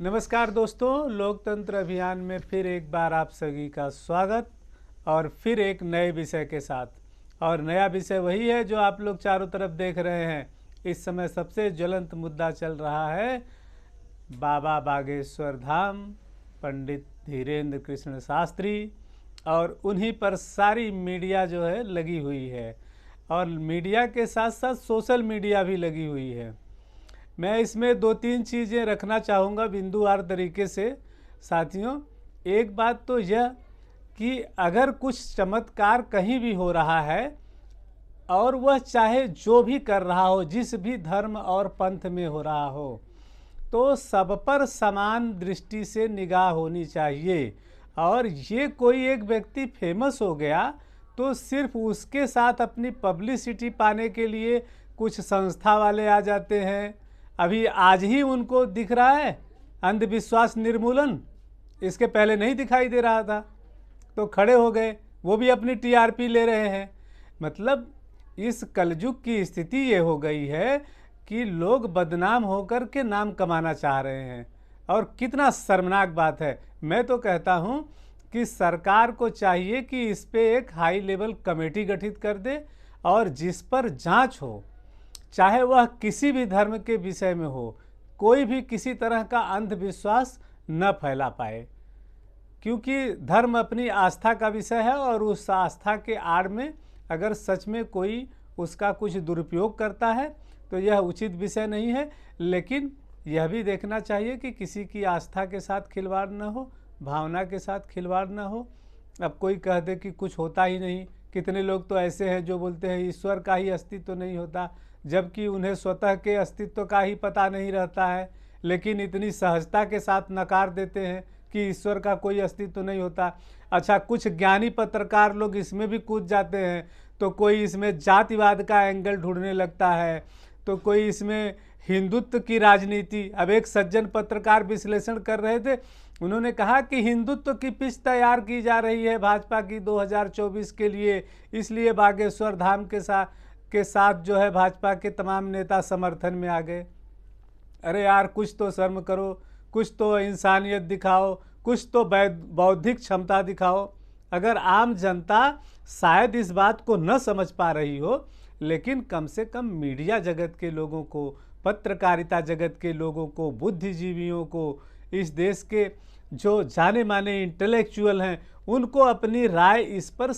नमस्कार दोस्तों, लोकतंत्र अभियान में फिर एक बार आप सभी का स्वागत और फिर एक नए विषय के साथ। और नया विषय वही है जो आप लोग चारों तरफ देख रहे हैं। इस समय सबसे ज्वलंत मुद्दा चल रहा है बाबा बागेश्वर धाम, पंडित धीरेन्द्र कृष्ण शास्त्री, और उन्हीं पर सारी मीडिया जो है लगी हुई है और मीडिया के साथ साथ सोशल मीडिया भी लगी हुई है। मैं इसमें दो तीन चीज़ें रखना चाहूँगा बिंदुवार तरीके से। साथियों, एक बात तो यह कि अगर कुछ चमत्कार कहीं भी हो रहा है और वह चाहे जो भी कर रहा हो, जिस भी धर्म और पंथ में हो रहा हो, तो सब पर समान दृष्टि से निगाह होनी चाहिए। और ये कोई एक व्यक्ति फेमस हो गया तो सिर्फ उसके साथ अपनी पब्लिसिटी पाने के लिए कुछ संस्था वाले आ जाते हैं। अभी आज ही उनको दिख रहा है अंधविश्वास निर्मूलन, इसके पहले नहीं दिखाई दे रहा था, तो खड़े हो गए, वो भी अपनी टीआरपी ले रहे हैं। मतलब इस कलयुग की स्थिति ये हो गई है कि लोग बदनाम होकर के नाम कमाना चाह रहे हैं, और कितना शर्मनाक बात है। मैं तो कहता हूँ कि सरकार को चाहिए कि इस पे एक हाई लेवल कमेटी गठित कर दे और जिस पर जांच हो, चाहे वह किसी भी धर्म के विषय में हो, कोई भी किसी तरह का अंधविश्वास न फैला पाए, क्योंकि धर्म अपनी आस्था का विषय है और उस आस्था के आड़ में अगर सच में कोई उसका कुछ दुरुपयोग करता है तो यह उचित विषय नहीं है। लेकिन यह भी देखना चाहिए कि किसी की आस्था के साथ खिलवाड़ न हो, भावना के साथ खिलवाड़ न हो। अब कोई कह दे कि कुछ होता ही नहीं, कितने लोग तो ऐसे हैं जो बोलते हैं ईश्वर का ही अस्तित्व तो नहीं होता, जबकि उन्हें स्वतः के अस्तित्व का ही पता नहीं रहता है, लेकिन इतनी सहजता के साथ नकार देते हैं कि ईश्वर का कोई अस्तित्व तो नहीं होता। अच्छा, कुछ ज्ञानी पत्रकार लोग इसमें भी कूद जाते हैं, तो कोई इसमें जातिवाद का एंगल ढूंढने लगता है, तो कोई इसमें हिंदुत्व की राजनीति। अब एक सज्जन पत्रकार विश्लेषण कर रहे थे, उन्होंने कहा कि हिंदुत्व की पिच तैयार की जा रही है भाजपा की 2024 के लिए, इसलिए बागेश्वर धाम के साथ जो है भाजपा के तमाम नेता समर्थन में आ गए। अरे यार, कुछ तो शर्म करो, कुछ तो इंसानियत दिखाओ, कुछ तो बौद्धिक क्षमता दिखाओ। अगर आम जनता शायद इस बात को न समझ पा रही हो, लेकिन कम से कम मीडिया जगत के लोगों को, पत्रकारिता जगत के लोगों को, बुद्धिजीवियों को, इस देश के जो जाने माने इंटेलेक्चुअल हैं, उनको अपनी राय इस पर